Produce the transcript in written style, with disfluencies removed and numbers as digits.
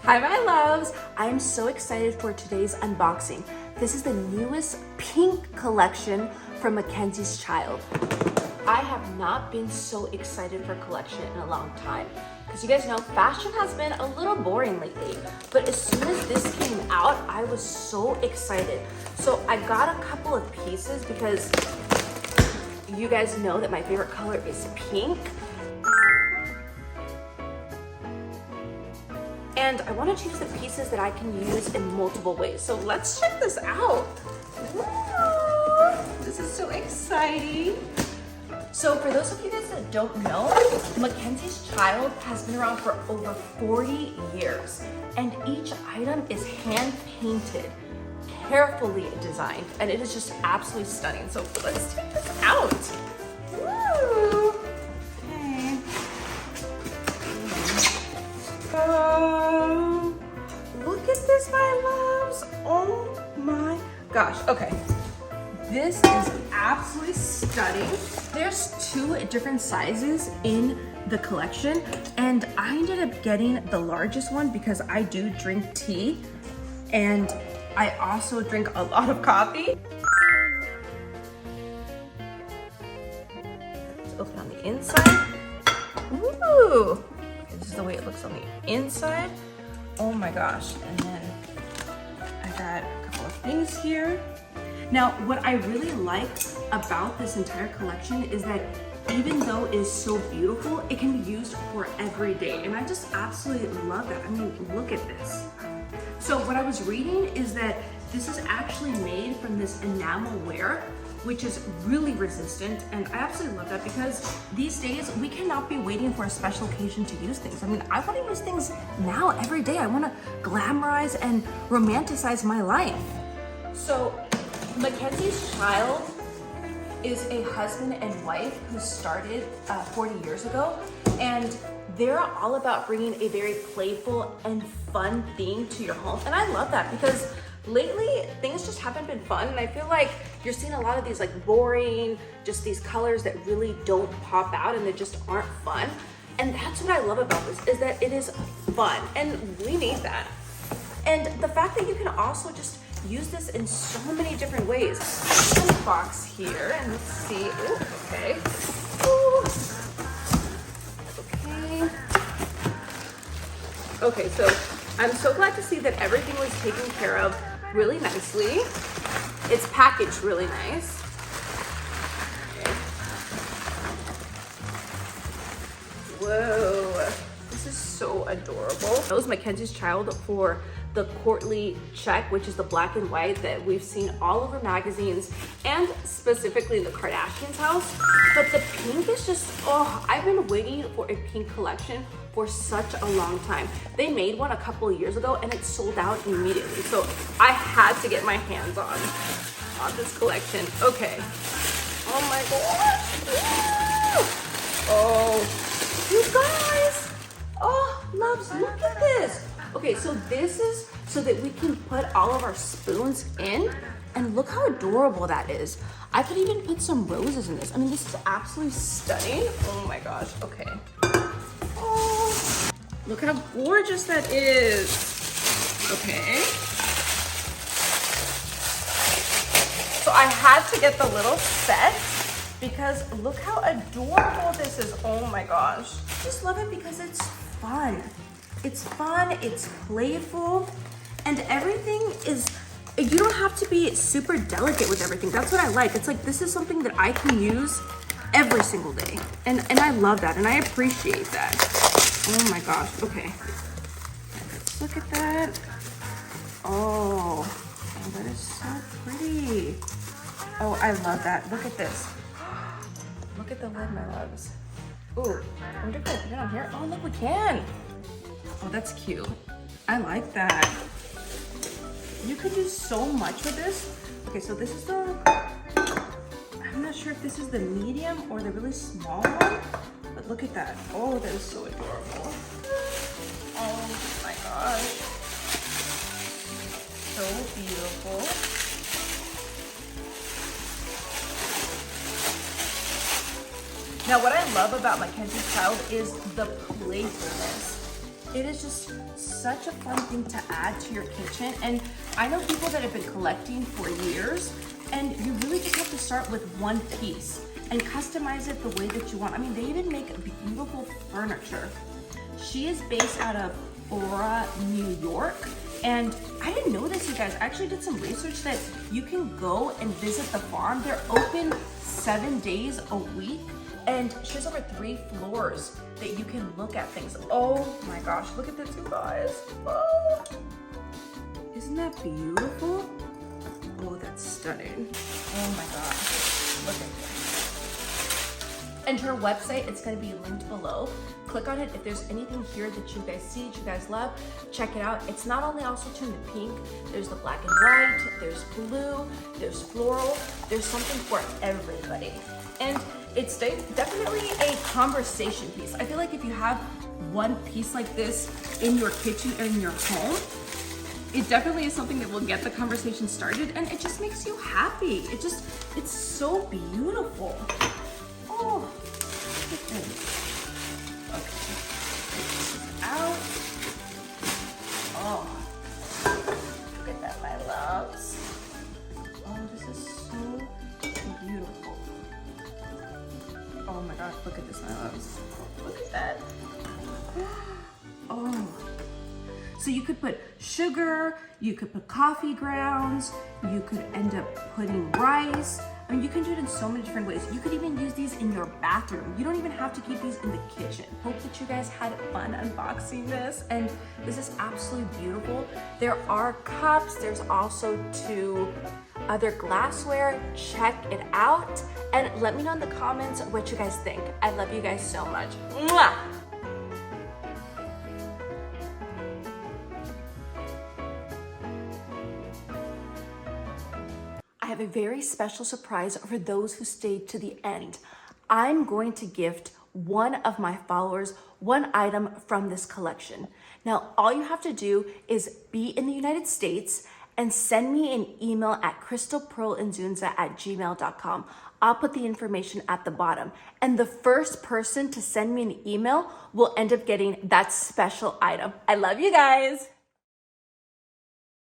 Hi my loves! I'm so excited for today's unboxing. This is the newest pink collection from MACKENZIE-CHILDS. I have not been so excited for a collection in a long time. Because you guys know fashion has been a little boring lately. But as soon as this came out, I was so excited. So I got a couple of pieces because you guys know that my favorite color is pink. And I want to choose the pieces that I can use in multiple ways. So let's check this out. Woo! This is so exciting. So for those of you guys that don't know, MACKENZIE-CHILDS has been around for over 40 years. And each item is hand painted, carefully designed, and it is just absolutely stunning. So let's check this out. Woo! Okay. Oh, look at this, my loves. Oh my gosh. Okay. This is absolutely stunning. There's two different sizes in the collection, and I ended up getting the largest one because I do drink tea, and I also drink a lot of coffee. Let's open on the inside. Ooh. This is the way it looks on the inside. Oh my gosh. And then I got a couple of things here. Now, what I really like about this entire collection is that even though it is so beautiful, it can be used for every day. And I just absolutely love that. I mean, look at this. So what I was reading is that this is actually made from this enamel ware, which is really resistant, and I absolutely love that because these days we cannot be waiting for a special occasion to use things. I mean, I want to use things now every day. I want to glamorize and romanticize my life. So MACKENZIE-CHILDS is a husband and wife who started 40 years ago, and they're all about bringing a very playful and fun theme to your home. And I love that because lately things just haven't been fun, and I feel like you're seeing a lot of these like boring, just these colors that really don't pop out and they just aren't fun. And that's what I love about this, is that it is fun, and we need that. And the fact that you can also just use this in so many different ways. This box here, and let's see. Ooh, okay. Ooh. Okay. Okay, so I'm so glad to see that everything was taken care of really nicely. It's packaged really nice. Okay. Whoa, this is so adorable. That was MACKENZIE-CHILDS for the courtly check, which is the black and white that we've seen all over magazines and specifically the Kardashians' house. But the pink is just, oh, I've been waiting for a pink collection for such a long time. They made one a couple of years ago and it sold out immediately. So I had to get my hands on this collection. Okay. Oh my gosh. Woo! Oh, you guys. Oh, loves, look at this. Okay, so this is so that we can put all of our spoons in, and look how adorable that is. I could even put some roses in this. I mean, this is absolutely stunning. Oh my gosh, okay. Oh, look how gorgeous that is. Okay. So I had to get the little set because look how adorable this is. Oh my gosh. Just love it because it's fun. It's fun, it's playful, and everything is, you don't have to be super delicate with everything. That's what I like. It's like, this is something that I can use every single day. And I love that, and I appreciate that. Oh my gosh, okay. Let's look at that. Oh, that is so pretty. Oh, I love that. Look at this. Look at the lid, my loves. Ooh, I wonder if I put it on here. Oh, look, we can. Oh, that's cute. I like that. You could do so much with this. Okay, so this is the, I'm not sure if this is the medium or the really small one, but look at that. Oh, that is so adorable. Oh my gosh. So beautiful. Now, what I love about MACKENZIE-CHILDS is the playfulness. It is just such a fun thing to add to your kitchen. And I know people that have been collecting for years, and you really just have to start with one piece and customize it the way that you want. I mean, they even make beautiful furniture. She is based out of Aura, New York. And I didn't know this, you guys. I actually did some research that you can go and visit the farm. They're open 7 days a week. And she has over 3 floors that you can look at things. Oh my gosh, look at this, you guys. Oh, isn't that beautiful? Oh, that's stunning. Oh my gosh, look at this. And her website, it's gonna be linked below. Click on it. If there's anything here that you guys see, that you guys love, check it out. It's not only also tuned to pink, there's the black and white, there's blue, there's floral, there's something for everybody. And it's definitely a conversation piece. I feel like if you have one piece like this in your kitchen or in your home, it definitely is something that will get the conversation started, and it just makes you happy. It's so beautiful. Oh, look at this. Okay, take this out. Oh, look at that, my loves. Oh, this is so beautiful. Oh my gosh, look at this, my loves. Look at that. Oh. So you could put sugar, you could put coffee grounds, you could end up putting rice. I mean, you can do it in so many different ways. You could even use these in your bathroom. You don't even have to keep these in the kitchen. Hope that you guys had fun unboxing this, and this is absolutely beautiful. There are cups, there's also 2 other glassware. Check it out, and let me know in the comments what you guys think. I love you guys so much. Mwah! I have a very special surprise for those who stayed to the end. I'm going to gift one of my followers one item from this collection. Now, all you have to do is be in the United States and send me an email at crystalpearlinzunza@gmail.com. I'll put the information at the bottom. And the first person to send me an email will end up getting that special item. I love you guys.